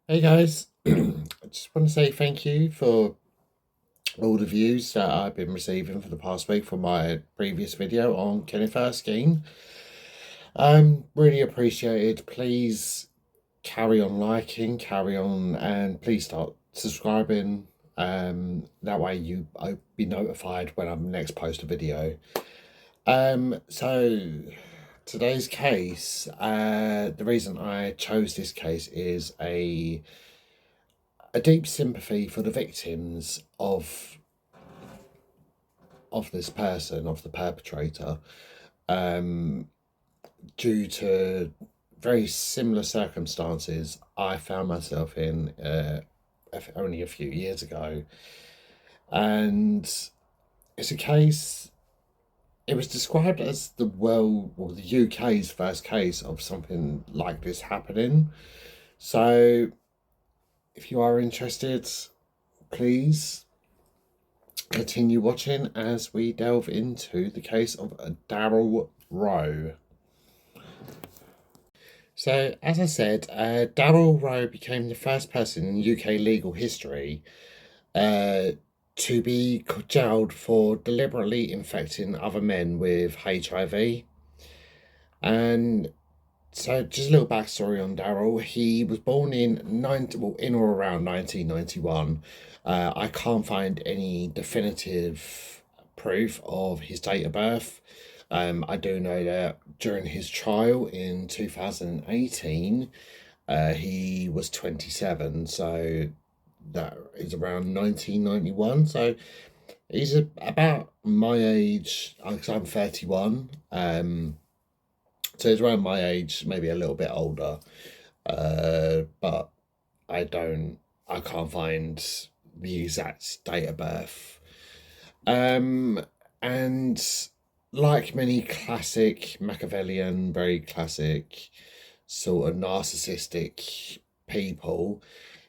Hey guys, I just want to say thank you for all the views that I've been receiving for the past week for my previous video on Kenneth Erskine. Really appreciated. Please carry on liking, carry on, and please start subscribing. That way I'll be notified when I next post a video. So today's case, the reason I chose this case is a deep sympathy for the victims of this person, of the perpetrator, um, due to very similar circumstances I found myself in only a few years ago. And it's a case, it was described as the world or the UK's first case of something like this happening. So if you are interested, please continue watching as we delve into the case of Daryll Rowe. So, as I said, Daryll Rowe became the first person in UK legal history uh, to be jailed for deliberately infecting other men with HIV. And so, just a little backstory on Daryll. He was born in or around 1991. I can't find any definitive proof of his date of birth. I do know that during his trial in 2018, he was 27, so that is around 1991. So he's about my age, because I'm 31. So he's around my age, maybe a little bit older. But I can't find the exact date of birth. And like many classic Machiavellian, very classic sort of narcissistic people,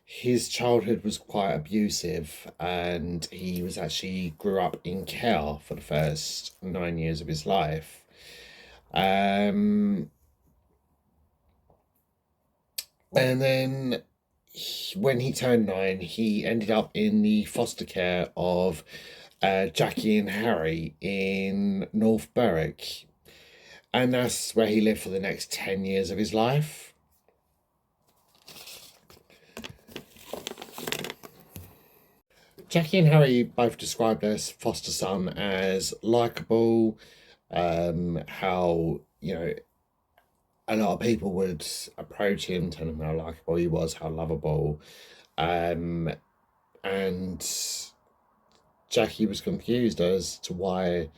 his childhood was quite abusive, and he was actually grew up in care for the first 9 years of his life. Um, and then when he turned 9, he ended up in the foster care of Jackie and Harry in North Berwick. And that's where he lived for the next 10 years of his life. Jackie and Harry both described their foster son as likable, how, a lot of people would approach him, tell him how likable he was, how lovable. Um, and Jackie was confused as to why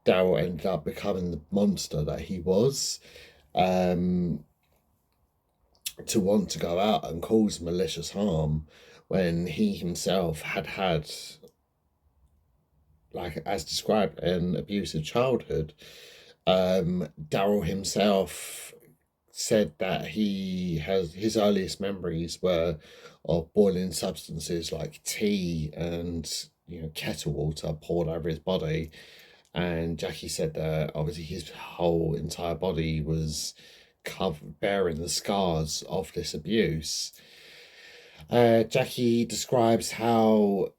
Daryll ended up becoming the monster that he was, um, to want to go out and cause malicious harm when he himself had, like as described, an abusive childhood. Daryll himself said that his earliest memories were of boiling substances like tea and kettle water poured over his body. And Jackie said that obviously his whole entire body was covered, bearing the scars of this abuse. Jackie describes how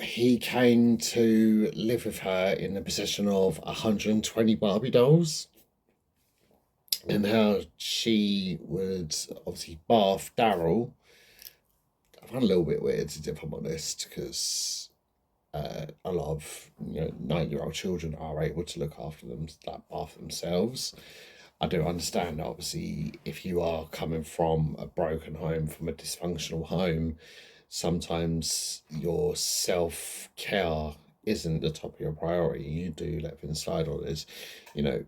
he came to live with her in the possession of 120 Barbie dolls, and how she would obviously bath Daryll. I find a little bit weird, if I'm honest, because a lot of 9-year-old children are able to look after them, that bath themselves. I do understand, obviously, if you are coming from a broken home, from a dysfunctional home, sometimes your self care isn't the top of your priority. You do let things slide, or there's, you know,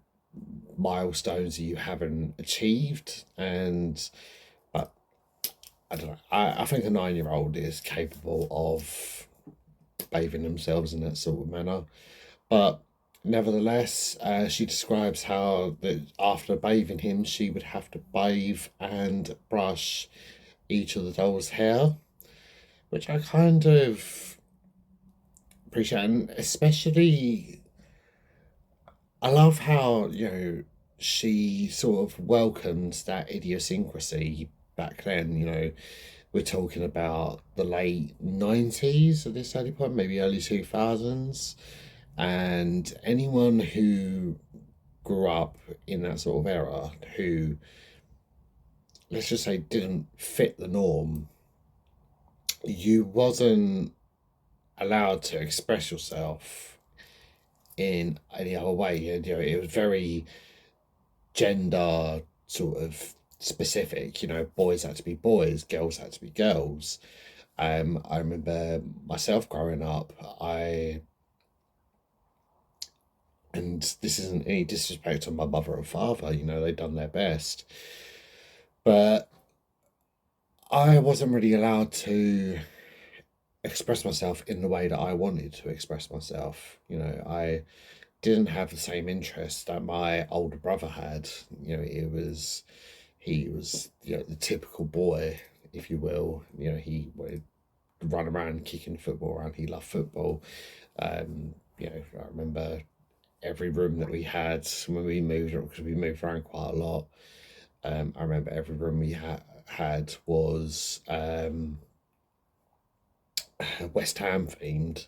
milestones that you haven't achieved. And, but I don't know, I think a 9-year-old is capable of bathing themselves in that sort of manner. But nevertheless, she describes how that after bathing him, she would have to bathe and brush each of the doll's hair, which I kind of appreciate, and especially I love how she sort of welcomes that idiosyncrasy back then, we're talking about the late 90s at this early point, maybe early 2000s. And anyone who grew up in that sort of era who, let's just say, didn't fit the norm, you wasn't allowed to express yourself in any other way. And, it was very gender sort of specific. Boys had to be boys, girls had to be girls. I remember myself growing up, and this isn't any disrespect on my mother or father, they've done their best, but I wasn't really allowed to express myself in the way that I wanted to express myself. I didn't have the same interests that my older brother had. He was the typical boy, if you will. He would run around kicking football around. He loved football. I remember every room that we had when we moved, because we moved around quite a lot. I remember every room we had was West Ham themed.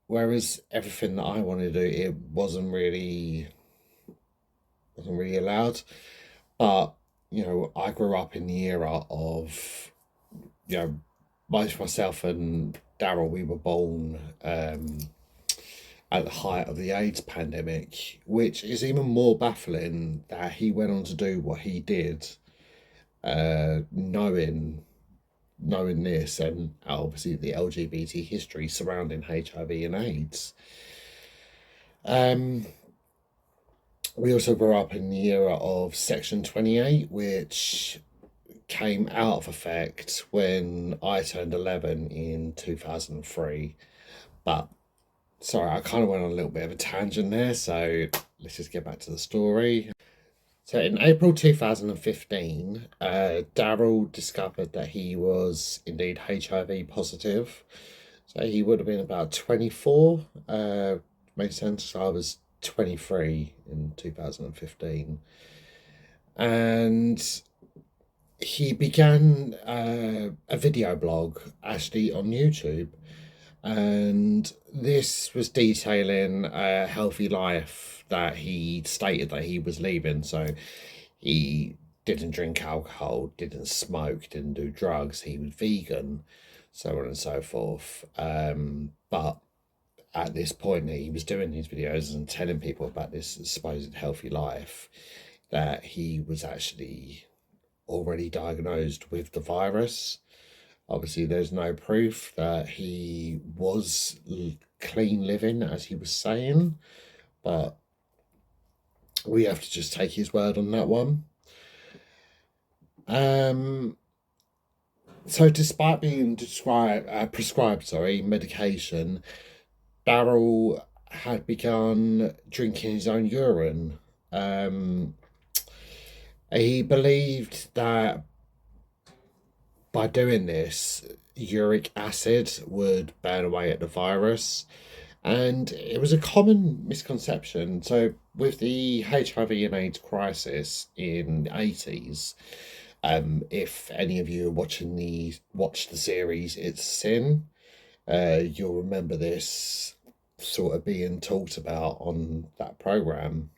Whereas everything that I wanted to do, it wasn't really allowed. But I grew up in the era of, both myself and Daryll, we were born at the height of the AIDS pandemic, which is even more baffling that he went on to do what he did, knowing this, and obviously the LGBT history surrounding HIV and AIDS. We also grew up in the era of Section 28, which came out of effect when I turned 11 in 2003. But sorry, I kind of went on a little bit of a tangent there, so let's just get back to the story. So in April 2015, Daryll discovered that he was indeed HIV positive. So he would have been about 24. Makes sense. So I was 23 in 2015. And he began a video blog actually on YouTube. And this was detailing a healthy life that he stated that he was leaving. So he didn't drink alcohol, didn't smoke, didn't do drugs, he was vegan, so on and so forth. But at this point, he was doing these videos and telling people about this supposed healthy life, that he was actually already diagnosed with the virus. Obviously, there's no proof that he was clean living, as he was saying, but we have to just take his word on that one. So despite being prescribed medication, Daryll had begun drinking his own urine. He believed that by doing this, uric acid would burn away at the virus. And it was a common misconception. So with the HIV and AIDS crisis in the 80s, if any of you are watched the series It's Sin, you'll remember this sort of being talked about on that program.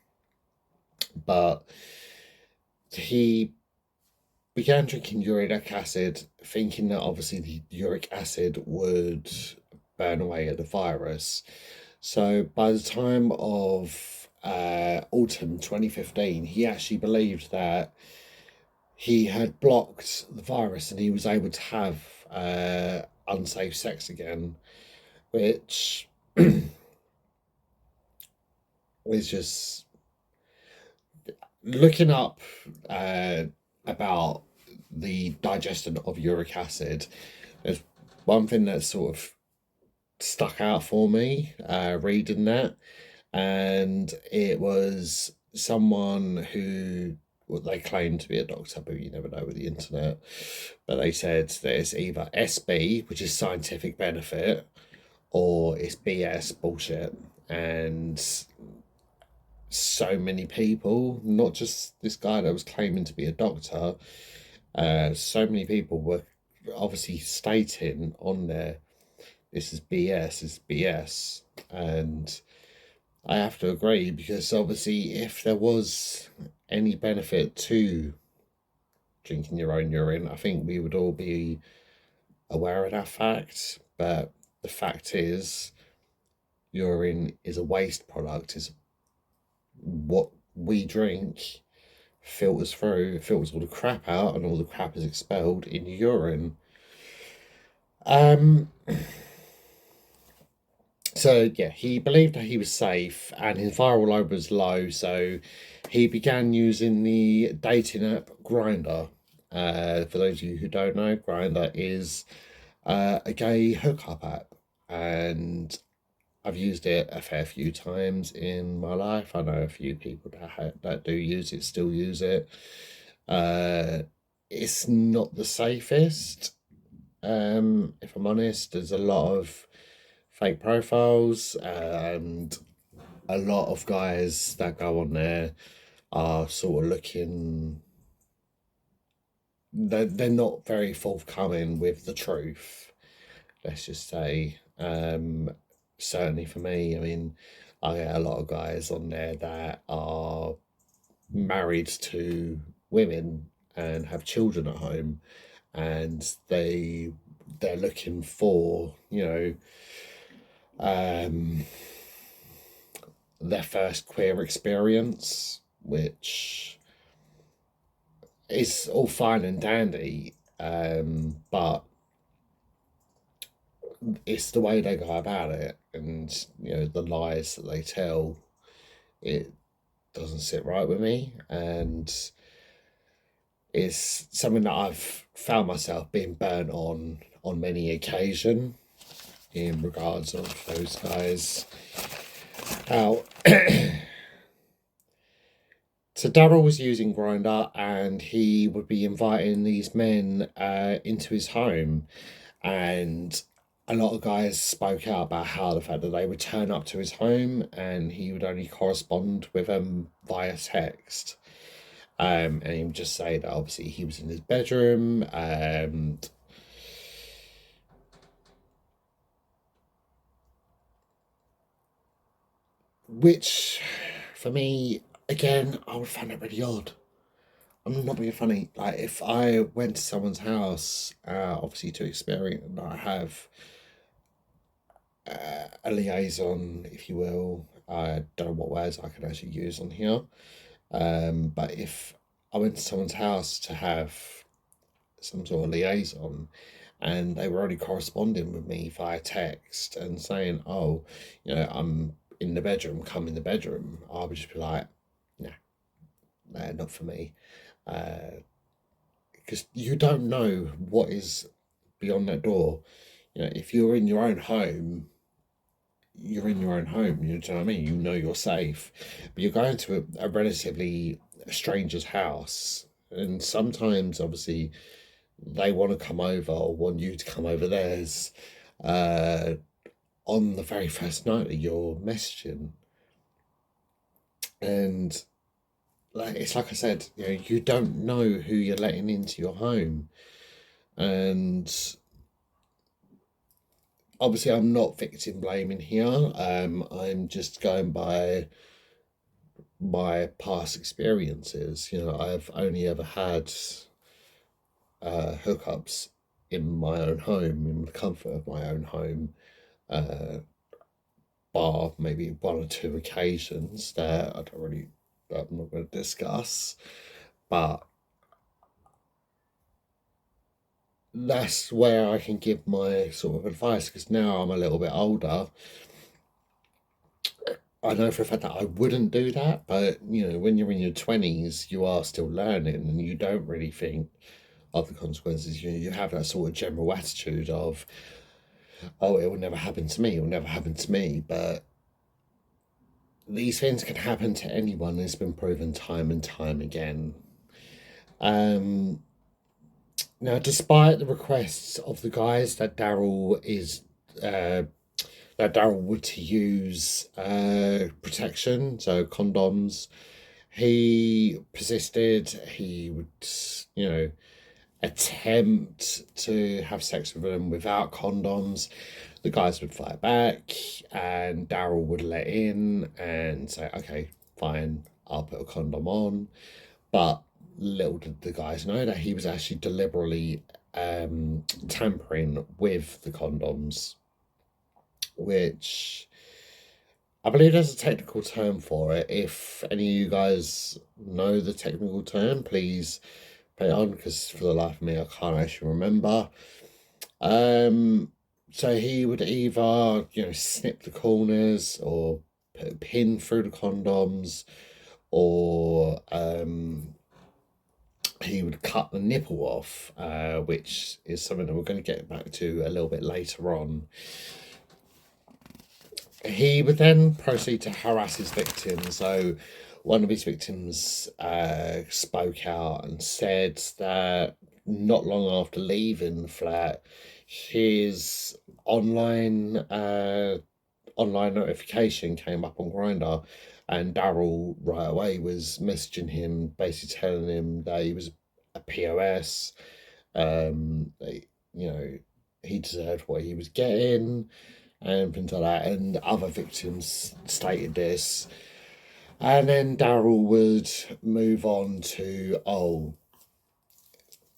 But he began drinking uric acid, thinking that obviously the uric acid would burn away at the virus. So by the time of autumn 2015, he actually believed that he had blocked the virus and he was able to have unsafe sex again, which is just looking up about the digestion of uric acid. There's one thing that sort of stuck out for me reading that, and it was someone who, well, they claimed to be a doctor, but you never know with the internet, but they said that it's either SB, which is scientific benefit, or it's BS bullshit. And so many people, not just this guy that was claiming to be a doctor. So many people were obviously stating on there, this is BS, this is BS. And I have to agree, because obviously, if there was any benefit to drinking your own urine, I think we would all be aware of that fact. But the fact is, urine is a waste product, is what we drink filters through, filters all the crap out, and all the crap is expelled in urine. Um, so yeah, he believed that he was safe and his viral load was low, so he began using the dating app Grinder. For those of you who don't know, Grinder is a gay hookup app, and I've used it a fair few times in my life. I know a few people that do use it, still use it. Uh, it's not the safest. If I'm honest, there's a lot of fake profiles, and a lot of guys that go on there are sort of looking. They're not very forthcoming with the truth. Let's just say. Certainly for me, I mean, I get a lot of guys on there that are married to women and have children at home, and they're looking for, um, their first queer experience, which is all fine and dandy, but it's the way they go about it, and the lies that they tell. It doesn't sit right with me, and it's something that I've found myself being burnt on many occasions in regards of those guys. How so Daryll was using Grinder, and he would be inviting these men into his home, and a lot of guys spoke out about how the fact that they would turn up to his home and he would only correspond with them via text. And he would just say that obviously he was in his bedroom, and which for me, again, I would find it really odd. I'm not being funny. Like, if I went to someone's house, obviously to experience, and I have a liaison, if you will. I don't know what words I can actually use on here. But if I went to someone's house to have some sort of liaison, and they were only corresponding with me via text and saying, "Oh, I'm in the bedroom, come in the bedroom," I would just be like, "Nah, nah, not for me," because you don't know what is beyond that door. If you're in your own home, you're in your own home. You know what I mean? You know you're safe, but you're going to a relatively stranger's house, and sometimes, obviously, they want to come over or want you to come over theirs. Uh, on the very first night that you're messaging, and it's like I said, you don't know who you're letting into your home, and obviously, I'm not victim blaming here. I'm just going by my past experiences. I've only ever had hookups in my own home, in the comfort of my own home, uh, bar maybe one or two occasions that I'm not going to discuss, but that's where I can give my sort of advice, because now I'm a little bit older. I know for a fact that I wouldn't do that, but when you're in your 20s, you are still learning, and you don't really think of the consequences. You have that sort of general attitude of, oh, it will never happen to me, it will never happen to me. But these things can happen to anyone. It's been proven time and time again. Um, Now, despite the requests of the guys that Daryll is, uh, that Daryll would to use protection, so condoms. He persisted. He would, you know, attempt to have sex with them without condoms. The guys would fight back, and Daryll would let in and say, okay, fine, I'll put a condom on. But little did the guys know that he was actually deliberately tampering with the condoms, which I believe there's a technical term for it. If any of you guys know the technical term, please put it on, because for the life of me, I can't actually remember. So he would either, snip the corners or put a pin through the condoms, or he would cut the nipple off, which is something that we're going to get back to a little bit later on. He would then proceed to harass his victims. So one of his victims spoke out and said that not long after leaving the flat, his online notification came up on Grindr, and Daryll right away was messaging him, basically telling him that he was a POS, that, he deserved what he was getting, and things like that. And other victims stated this. And then Daryll would move on to,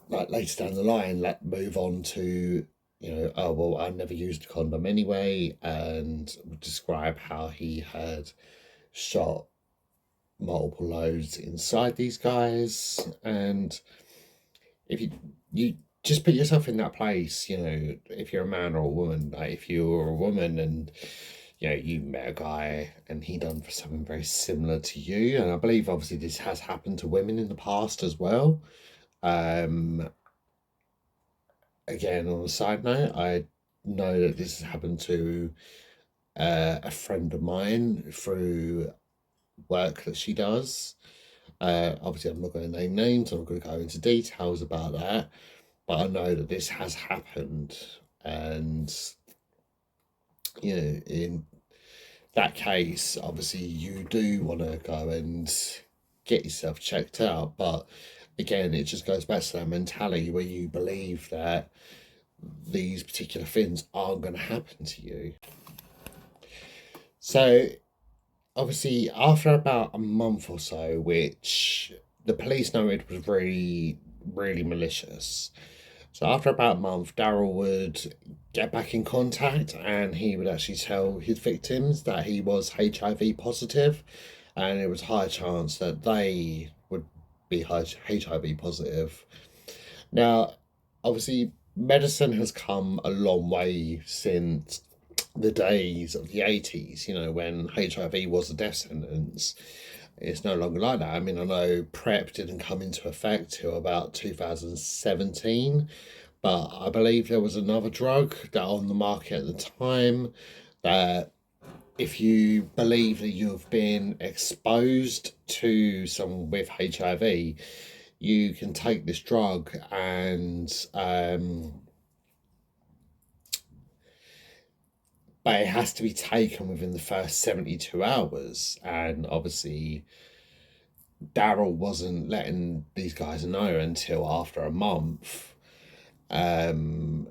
like later down the line, move on to, oh, well, I never used a condom anyway, and would describe how he had shot multiple loads inside these guys. And if you just put yourself in that place, if you're a man or a woman, like if you were a woman and you met a guy and he done for something very similar to you, and I believe obviously this has happened to women in the past as well. Again, on a side note, I know that this has happened to a friend of mine through work that she does. Obviously, I'm not going to name names, I'm not going to go into details about that, but I know that this has happened. And, in that case, obviously, you do want to go and get yourself checked out. But again, it just goes back to that mentality where you believe that these particular things aren't going to happen to you. So obviously, after about a month or so, which the police noted was really, really malicious. So after about a month, Daryll would get back in contact, and he would actually tell his victims that he was HIV positive, and it was a high chance that they would be HIV positive. Now, obviously, medicine has come a long way since the days of the 80s, when HIV was a death sentence. It's no longer like that. I mean, I know PrEP didn't come into effect till about 2017, but I believe there was another drug that on the market at the time that if you believe that you've been exposed to someone with HIV, you can take this drug, and but it has to be taken within the first 72 hours. And obviously, Daryll wasn't letting these guys know until after a month. And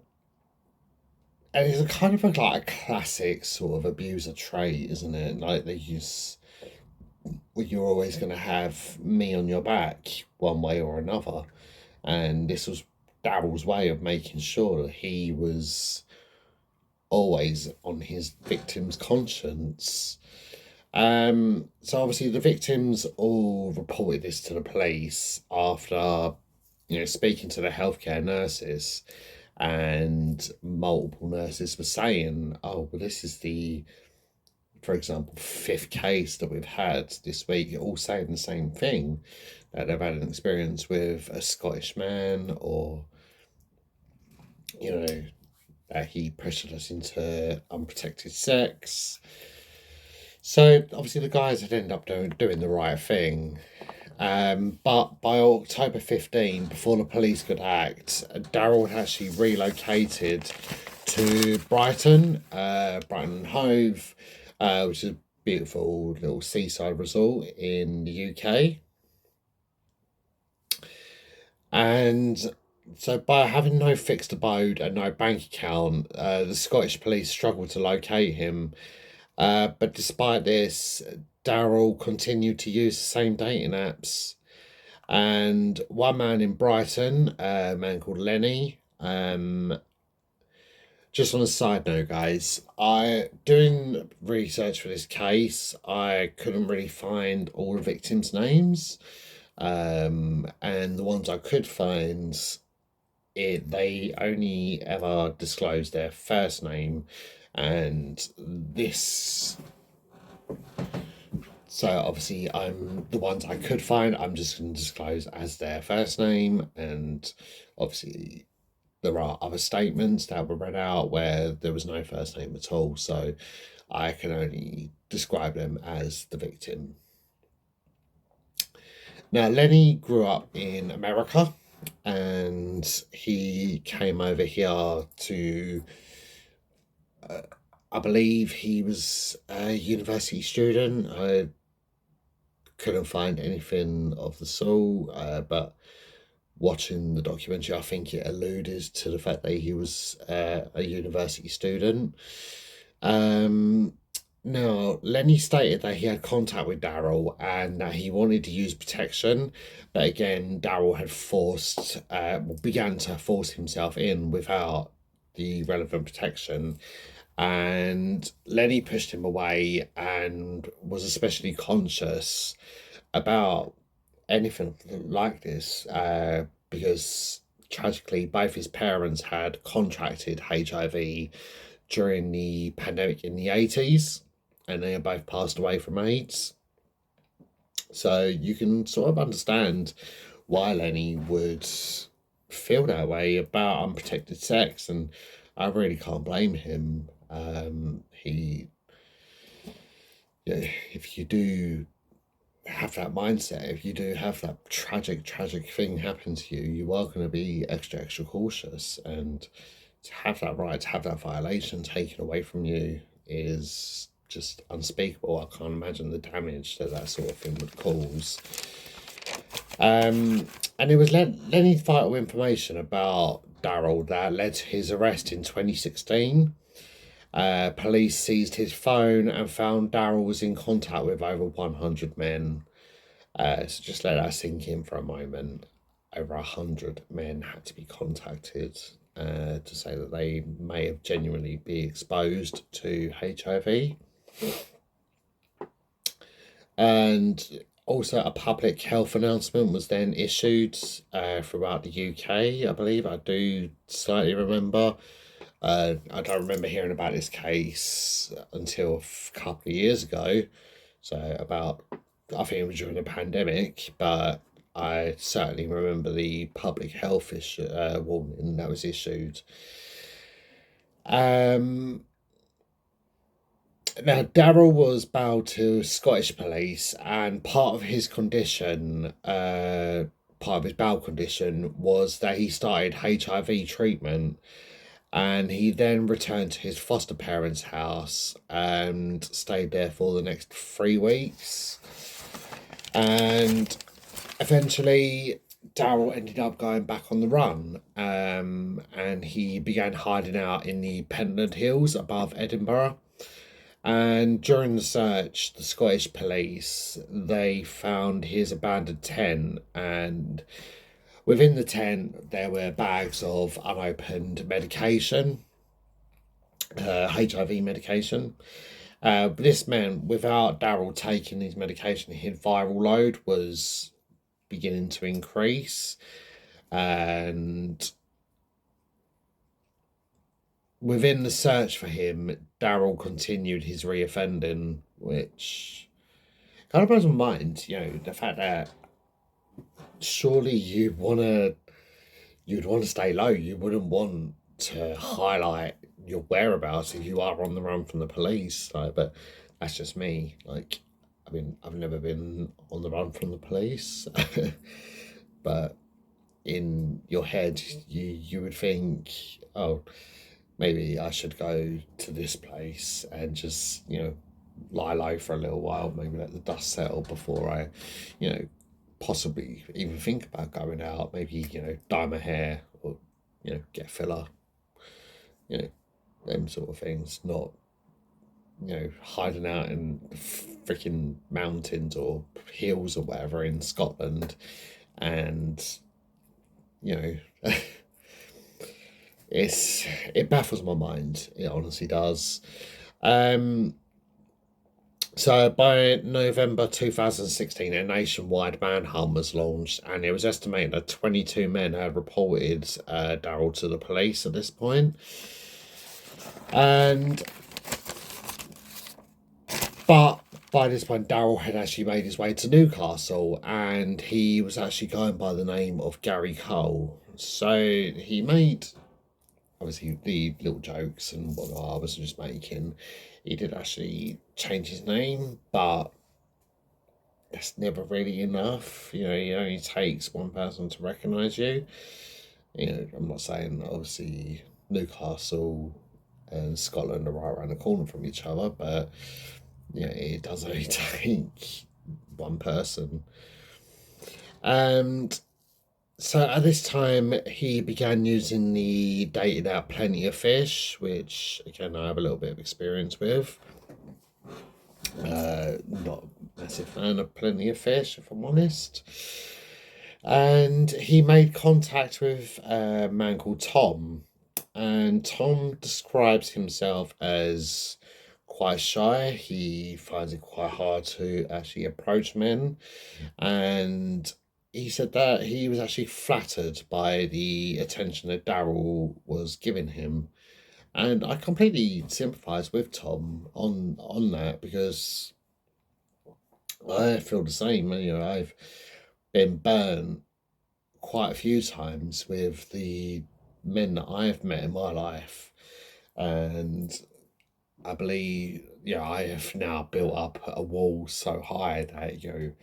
it's a kind of like a classic sort of abuser trait, isn't it? Like you're always going to have me on your back one way or another. And this was Daryll's way of making sure that he was always on his victim's conscience. So obviously the victims all reported this to the police after, speaking to the healthcare nurses, and multiple nurses were saying, oh, well, this is for example, fifth case that we've had this week, all saying the same thing, that they've had an experience with a Scottish man, or, that he pressured us into unprotected sex. So obviously the guys had ended up doing the right thing. But by October 15, before the police could act, Daryll had actually relocated to Brighton, Brighton and Hove, which is a beautiful little seaside resort in the UK. And so, by having no fixed abode and no bank account, the Scottish police struggled to locate him. But despite this, Daryll continued to use the same dating apps. And one man in Brighton, a man called Lenny, just on a side note, guys, I doing research for this case, I couldn't really find all the victims' names. And the ones I could find, they only ever disclosed their first name, and this. So obviously, I'm the ones I could find. I'm just going to disclose as their first name, and obviously, there are other statements that were read out where there was no first name at all. So I can only describe them as the victim. Now, Lenny grew up in America, and he came over here to, I believe he was a university student. I couldn't find anything of the sort, but watching the documentary, I think it alluded to the fact that he was a university student. Um, Now, Lenny stated that he had contact with Daryll and that he wanted to use protection, but again, Daryll had began to force himself in without the relevant protection. And Lenny pushed him away and was especially conscious about anything like this because tragically both his parents had contracted HIV during the pandemic in the 80s, and they both passed away from AIDS. So you can sort of understand why Lenny would feel that way about unprotected sex, and I really can't blame him. If you do have that mindset, if you do have that tragic thing happen to you, you are going to be extra cautious, and to have that right, to have that violation taken away from you is just unspeakable. I can't imagine the damage that sort of thing would cause. And it was Lenny's vital information about Daryll that led to his arrest in 2016. Police seized his phone and found Daryll was in contact with over 100 men. So just let that sink in for a moment. Over 100 men had to be contacted to say that they may have genuinely be exposed to HIV. And also a public health announcement was then issued throughout the UK, I believe. I do slightly remember. I don't remember hearing about this case until a couple of years ago. So I think it was during the pandemic, but I certainly remember the public health warning that was issued. Now, Daryll was bailed to Scottish police, and part of his bail condition was that he started HIV treatment, and he then returned to his foster parents' house and stayed there for the next 3 weeks. And eventually, Daryll ended up going back on the run, and he began hiding out in the Pentland Hills above Edinburgh. And during the search, the Scottish police, they found his abandoned tent, and within the tent there were bags of unopened medication, HIV medication. This meant without Daryll taking his medication, his viral load was beginning to increase, and within the search for him, Daryll continued his reoffending, which kind of blows my mind. The fact that surely you'd want to stay low. You wouldn't want to highlight your whereabouts if you are on the run from the police. But that's just me. I mean, I've never been on the run from the police, but in your head, you would think, oh, maybe I should go to this place and just, lie low for a little while, maybe let the dust settle before I, you know, possibly even think about going out, maybe, dye my hair or, get filler, you know, them sort of things, not, hiding out in freaking mountains or hills or whatever in Scotland. And, you know, it baffles my mind. It honestly does. Um, so by November 2016, a nationwide manhunt was launched, and it was estimated that 22 men had reported Daryll to the police at this point. But by this point, Daryll had actually made his way to Newcastle, and he was actually going by the name of Gary Cole. So he made, obviously, the little jokes and whatnot I was just making. He did actually change his name, but that's never really enough. It only takes one person to recognise you. I'm not saying, obviously, Newcastle and Scotland are right around the corner from each other, but it does only take one person. And so at this time, he began using the dated out Plenty of Fish, which again I have a little bit of experience with. Not a massive fan of Plenty of Fish, if I'm honest. And he made contact with a man called Tom, and Tom describes himself as quite shy. He finds it quite hard to actually approach men, and he said that he was actually flattered by the attention that Daryll was giving him. And I completely sympathise with Tom on that, because I feel the same. I've been burnt quite a few times with the men that I've met in my life, and I believe, I have now built up a wall so high that,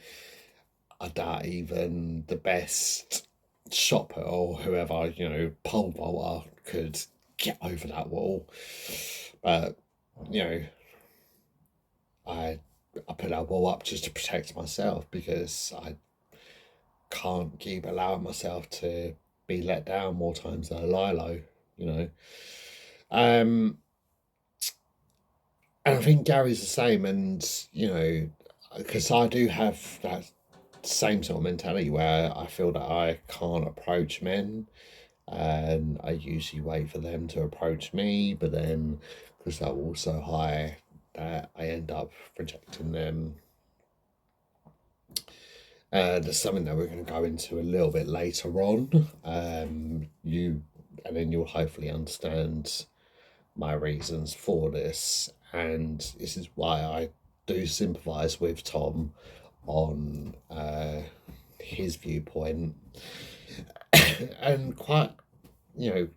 I doubt even the best shopper or whoever, pole vaulter could get over that wall. But, you know, I I put that wall up just to protect myself, because I can't keep allowing myself to be let down more times than I lie low, you know. Um, and I think Gary's the same, and because I do have that same sort of mentality where I feel that I can't approach men, and I usually wait for them to approach me, but then because that wall's so high that I end up rejecting them. There's something that we're going to go into a little bit later on. And then you'll hopefully understand my reasons for this, and this is why I do sympathise with Tom on his viewpoint. And quite, you know,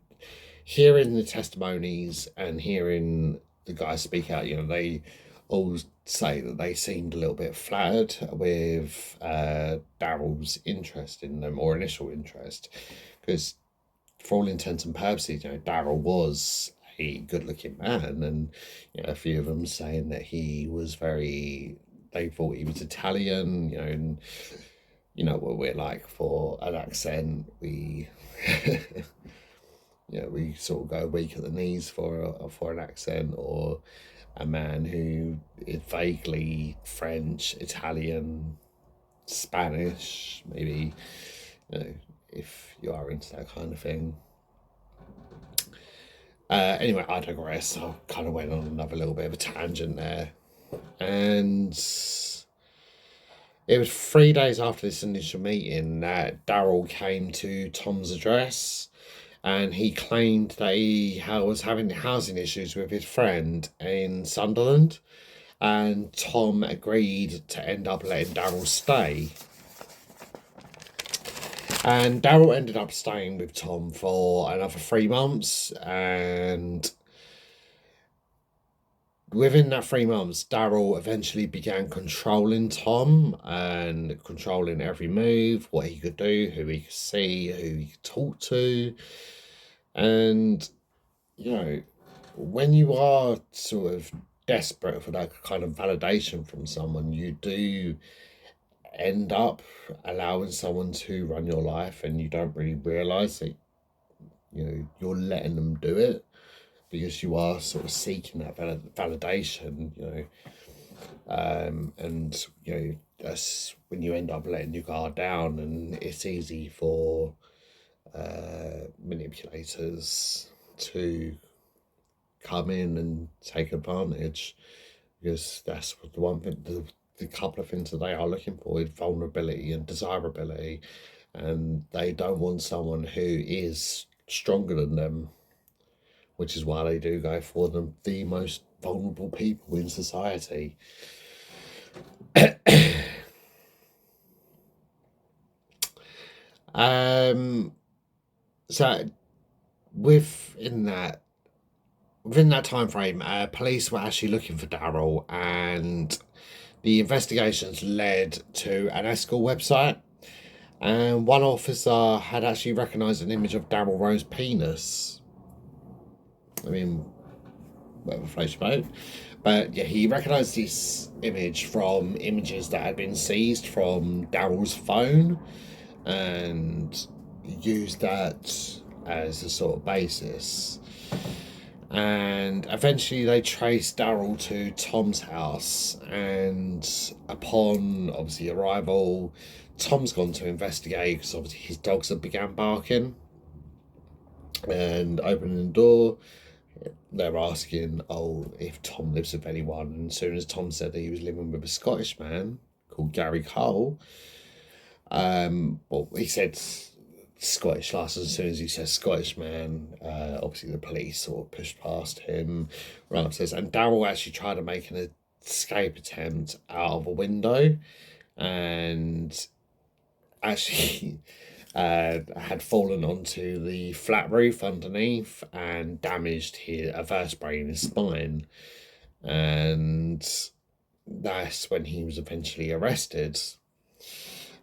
hearing the testimonies and hearing the guys speak out, they all say that they seemed a little bit flattered with Daryll's interest in them, or initial interest, because for all intents and purposes, Daryll was a good-looking man, and a few of them saying that he was very. They thought he was Italian, and what we're like for an accent. We, we sort of go weak at the knees for an accent, or a man who is vaguely French, Italian, Spanish, maybe, if you are into that kind of thing. Anyway, I digress. I kind of went on another little bit of a tangent there. And it was 3 days after this initial meeting that Daryll came to Tom's address, and he claimed that he was having housing issues with his friend in Sunderland, and Tom agreed to end up letting Daryll stay. And Daryll ended up staying with Tom for another 3 months, and within that 3 months, Daryll eventually began controlling Tom and controlling every move, what he could do, who he could see, who he could talk to. And, when you are sort of desperate for that kind of validation from someone, you do end up allowing someone to run your life, and you don't really realize that you're letting them do it because you are sort of seeking that validation. And that's when you end up letting your guard down, and it's easy for manipulators to come in and take advantage, because that's the one thing, the couple of things that they are looking for is vulnerability and desirability, and they don't want someone who is stronger than them, which is why they do go for the most vulnerable people in society. um so within that time frame, police were actually looking for Daryll, and the investigations led to an ethical website. And one officer had actually recognised an image of Daryl Rowe's penis. I mean, whatever floats your boat. But yeah, he recognised this image from images that had been seized from Daryl's phone, and used that as a sort of basis. And eventually they traced Daryll to Tom's house, and upon obviously arrival, Tom's gone to investigate because obviously his dogs have began barking. And opening the door, they're asking, if Tom lives with anyone. And as soon as Tom said that he was living with a Scottish man called Gary Cole, well, he said Scottish last. As soon as he says Scottish man, obviously the police sort of pushed past him, ran upstairs, and Daryll actually tried to make an escape attempt out of a window, and actually had fallen onto the flat roof underneath and damaged a vertebrae in his spine, and that's when he was eventually arrested.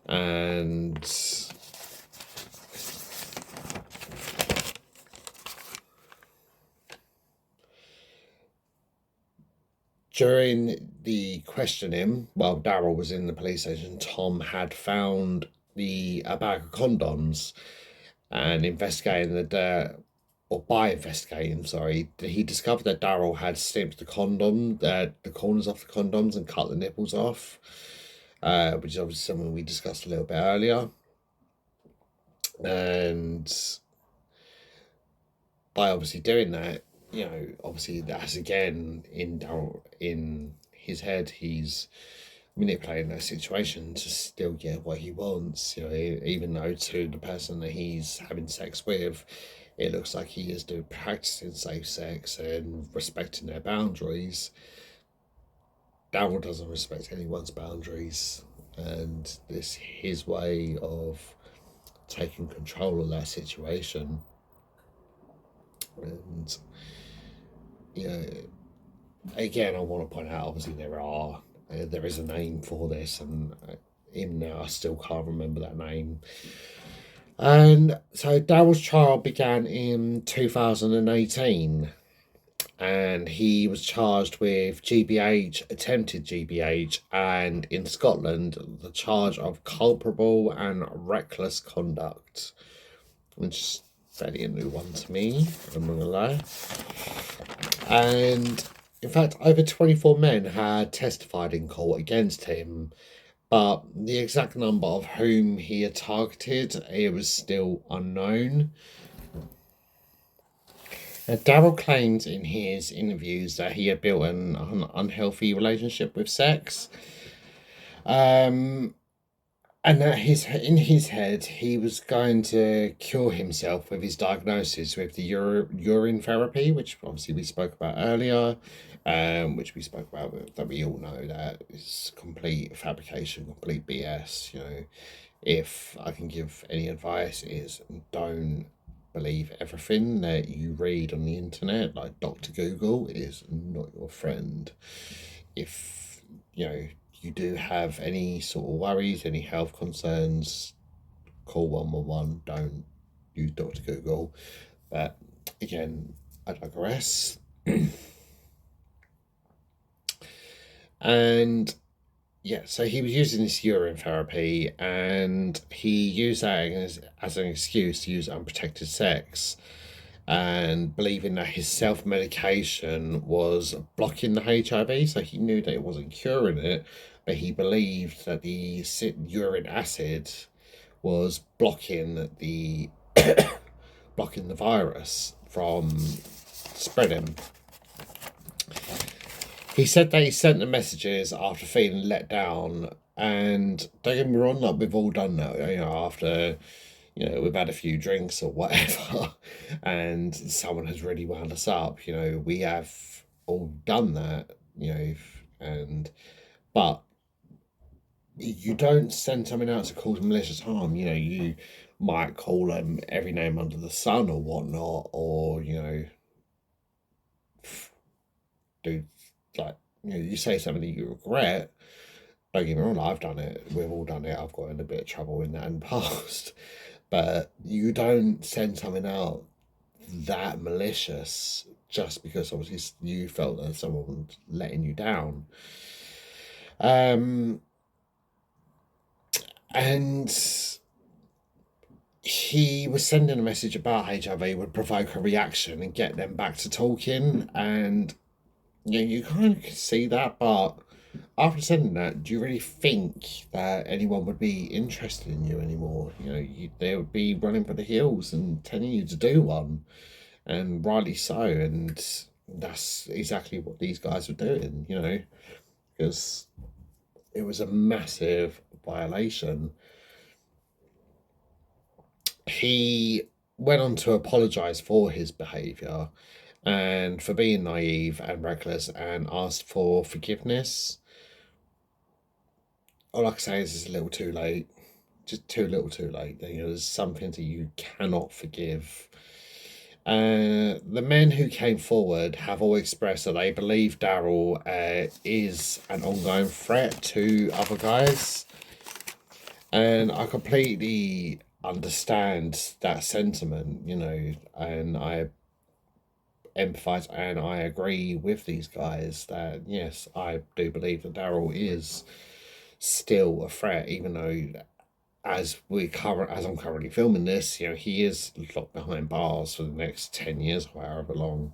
And during the questioning, while Daryll was in the police station, Tom had found a bag of condoms, and by investigating, sorry, he discovered that Daryll had snipped the corners off the condoms and cut the nipples off, which is obviously something we discussed a little bit earlier. And by obviously doing that, obviously that's again in his head, he's manipulating that situation to still get what he wants. Even though to the person that he's having sex with, it looks like he is practicing safe sex and respecting their boundaries. Daryll doesn't respect anyone's boundaries, and this his way of taking control of that situation. And again, I want to point out, obviously there is a name for this, and even now I still can't remember that name. And so Daryl's trial began in 2018, and he was charged with GBH, attempted GBH, and in Scotland, the charge of culpable and reckless conduct, which is fairly a new one to me, I'm not gonna lie. And in fact, over 24 men had testified in court against him, but the exact number of whom he had targeted, it was still unknown. Now, Daryll claimed in his interviews that he had built an unhealthy relationship with sex. And that in his head, he was going to cure himself with his diagnosis with the urine therapy, which obviously we spoke about earlier, which we spoke about, that we all know that is complete fabrication, complete BS. If I can give any advice, is don't believe everything that you read on the internet. Like Dr. Google is not your friend. If you do have any sort of worries, any health concerns, call 111. Don't use Dr. Google. But again, I digress. And yeah, so he was using this urine therapy, and he used that as an excuse to use unprotected sex, and believing that his self medication was blocking the HIV. So he knew that it wasn't curing it, but he believed that the urine acid was blocking the virus from spreading. He said that he sent the messages after feeling let down, and don't get me wrong, like we've all done that, after we've had a few drinks or whatever, and someone has really wound us up. We have all done that, and but you don't send something out to cause malicious harm. You might call them every name under the sun or whatnot, or do like you say something that you regret. Don't get me wrong, I've done it. We've all done it. I've got in a bit of trouble in that in the past. But you don't send something out that malicious just because obviously you felt that someone was letting you down. And he was sending a message about HIV would provoke a reaction and get them back to talking. And you kind of see that, but after sending that, do you really think that anyone would be interested in you anymore? They would be running for the hills and telling you to do one, and rightly so. And that's exactly what these guys were doing, because it was a massive violation. He went on to apologize for his behavior and for being naive and reckless, and asked for forgiveness. All I can say is it's a little too late. Just too little too late. There's some things that you cannot forgive. The men who came forward have all expressed that they believe Daryll is an ongoing threat to other guys. And I completely understand that sentiment, and I empathize and I agree with these guys that yes, I do believe that Daryll is still a threat, even though as I'm currently filming this, he is locked behind bars for the next 10 years or however long.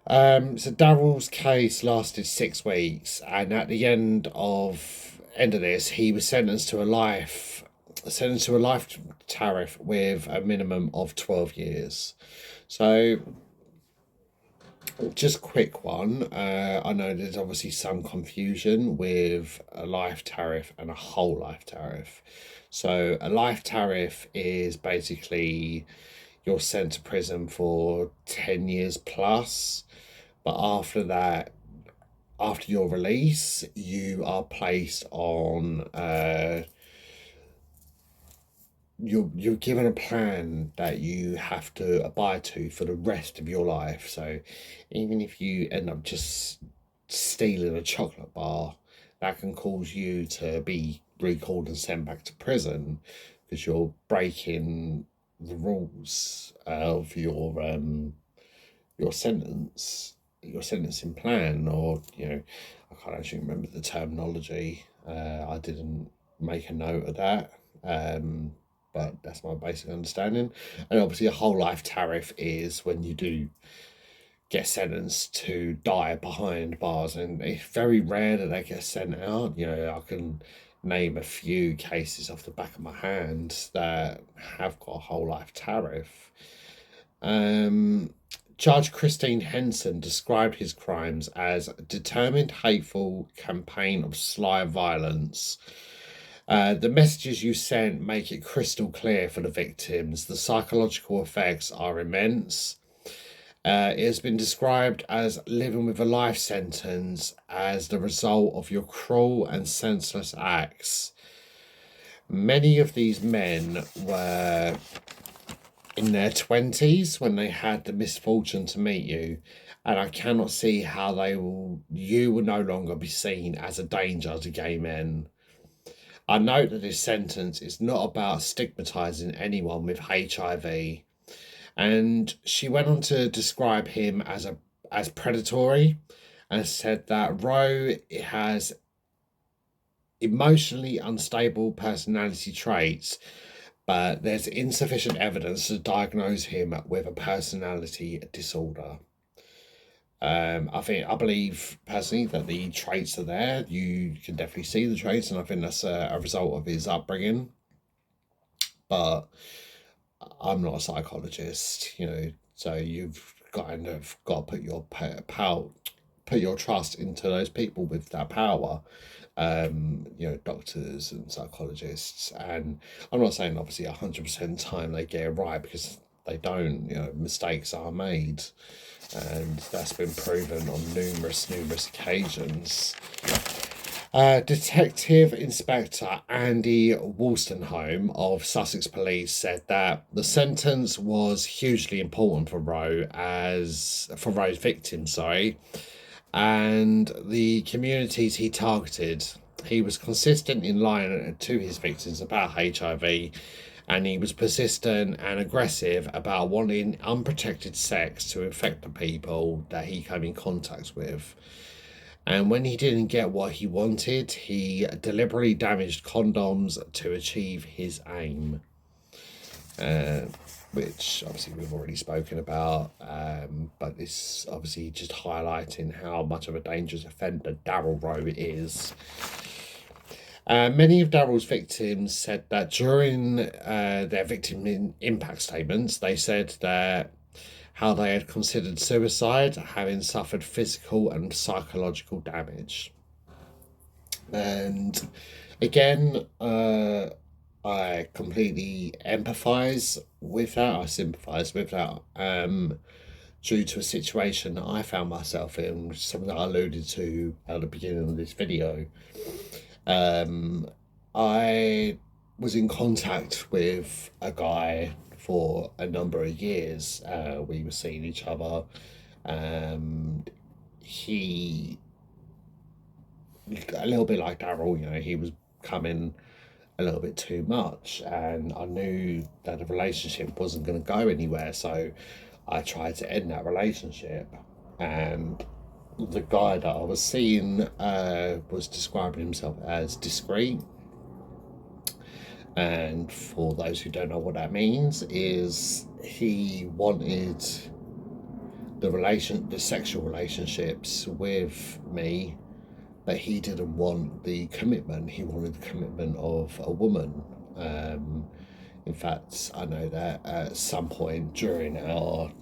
So Daryl's case lasted 6 weeks, and at the end of this, he was sentenced to a life tariff with a minimum of 12 years. So just quick one. I know there's obviously some confusion with a life tariff and a whole life tariff. So a life tariff is basically you're sent to prison for 10 years plus, but after that, after your release, you are placed on you're given a plan that you have to abide to for the rest of your life. So even if you end up just stealing a chocolate bar, that can cause you to be recalled and sent back to prison because you're breaking the rules of your your sentencing plan, or I can't actually remember the terminology. I didn't make a note of that. But that's my basic understanding. And obviously, a whole life tariff is when you do get sentenced to die behind bars, and it's very rare that they get sent out. I can name a few cases off the back of my hand that have got a whole life tariff. Judge Christine Henson described his crimes as a determined, hateful campaign of sly violence. The messages you sent make it crystal clear for the victims. The psychological effects are immense. It has been described as living with a life sentence as the result of your cruel and senseless acts. Many of these men were in their 20s when they had the misfortune to meet you, and I cannot see how you will no longer be seen as a danger to gay men. I note that this sentence is not about stigmatizing anyone with HIV, and she went on to describe him as a as predatory, and said that Rowe has emotionally unstable personality traits, but there's insufficient evidence to diagnose him with a personality disorder. I believe personally that the traits are there. You can definitely see the traits, and I think that's a result of his upbringing. But I'm not a psychologist, so you've kind of got to put your put your trust into those people with that power. Doctors and psychologists, and I'm not saying obviously 100% time they get it right, because they don't. Mistakes are made, and that's been proven on numerous occasions. Detective Inspector Andy Wolstenholme of Sussex Police said that the sentence was hugely important for Rowe's victim, and the communities he targeted. He was consistent in lying to his victims about HIV, and he was persistent and aggressive about wanting unprotected sex to infect the people that he came in contact with. And when he didn't get what he wanted, he deliberately damaged condoms to achieve his aim. Which obviously we've already spoken about, but it's obviously just highlighting how much of a dangerous offender Daryll Rowe is. Many of Daryl's victims said that during their victim impact statements, they said that how they had considered suicide, having suffered physical and psychological damage. And again, I completely empathise with that. I sympathise with that. Due to a situation that I found myself in, which is something that I alluded to at the beginning of this video. I was in contact with a guy for a number of years. We were seeing each other. He, a little bit like Daryll, he was coming a little bit too much, and I knew that the relationship wasn't going to go anywhere, so I tried to end that relationship. And the guy that I was seeing was describing himself as discreet, and for those who don't know what that means, is he wanted the sexual relationships with me, but he didn't want the commitment. He wanted the commitment of a woman. In fact, I know that at some point during our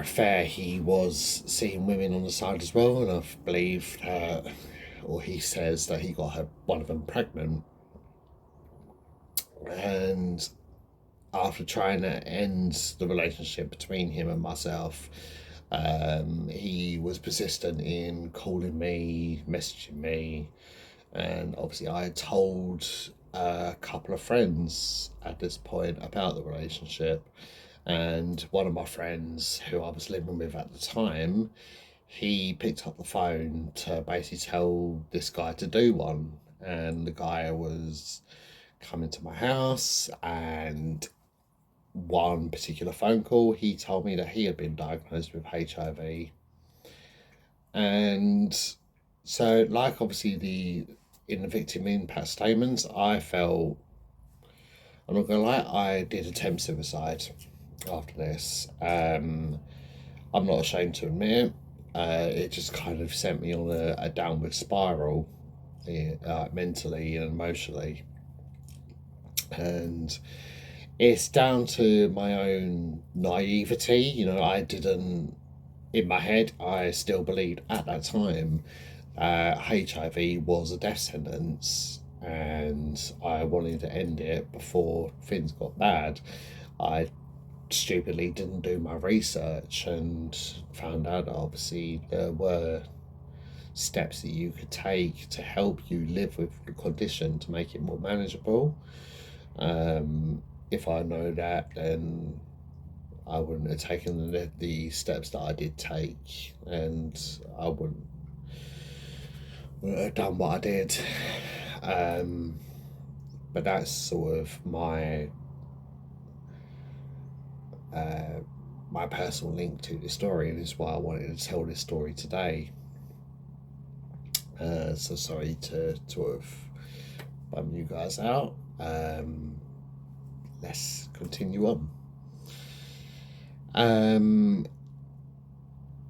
affair, he was seeing women on the side as well, and I believe that, or he says that he got one of them pregnant. And after trying to end the relationship between him and myself, he was persistent in calling me, messaging me, and obviously I had told a couple of friends at this point about the relationship, and one of my friends who I was living with at the time, he picked up the phone to basically tell this guy to do one, and the guy was coming to my house, and one particular phone call, he told me that he had been diagnosed with HIV. And so, like, obviously in the victim impact statements, I felt, I'm not gonna lie, I did attempt suicide after this. I'm not ashamed to admit it just kind of sent me on a downward spiral, mentally and emotionally. And it's down to my own naivety. I didn't, in my head, I still believed at that time HIV was a death sentence, and I wanted to end it before things got bad. I stupidly didn't do my research and found out that obviously there were steps that you could take to help you live with the condition to make it more manageable. If I know that, then I wouldn't have taken the steps that I did take, and I wouldn't have done what I did. But that's sort of my my personal link to this story, and it's why I wanted to tell this story today. So sorry to sort of bum you guys out. Let's continue on.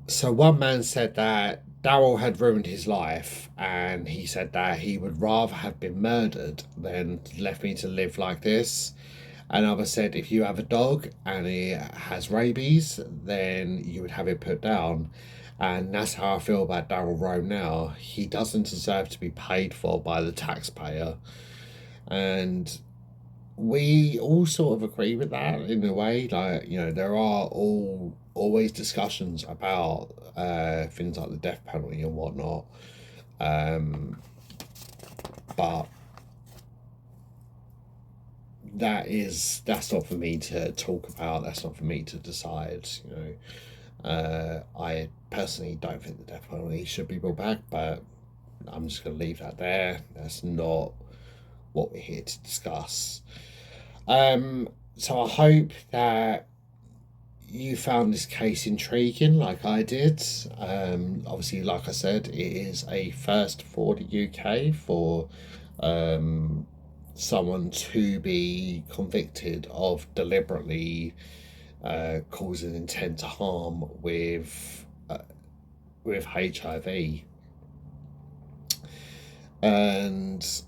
So one man said that Daryll had ruined his life, and he said that he would rather have been murdered than left me to live like this. Another said if you have a dog and it has rabies, then you would have it put down. And that's how I feel about Daryll Rowe now. He doesn't deserve to be paid for by the taxpayer. And we all sort of agree with that in a way. Like, you know, there are always discussions about things like the death penalty and whatnot. But that's not for me to talk about. That's not for me to decide. You know, I personally don't think the death penalty should be brought back, but I'm just going to leave that there. That's not what we're here to discuss. So I hope that you found this case intriguing like I did. Obviously, like I said, it is a first for the UK for someone to be convicted of deliberately causing intent to harm with HIV. And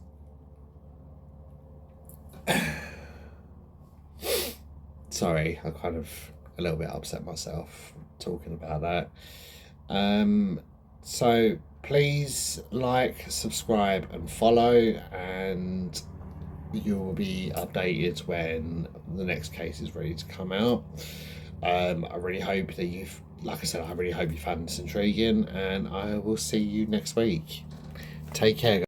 sorry, I kind of a little bit upset myself talking about that. So please like, subscribe and follow, and you will be updated when the next case is ready to come out. I really hope that like I said, I really hope you found this intriguing, and I will see you next week. Take care.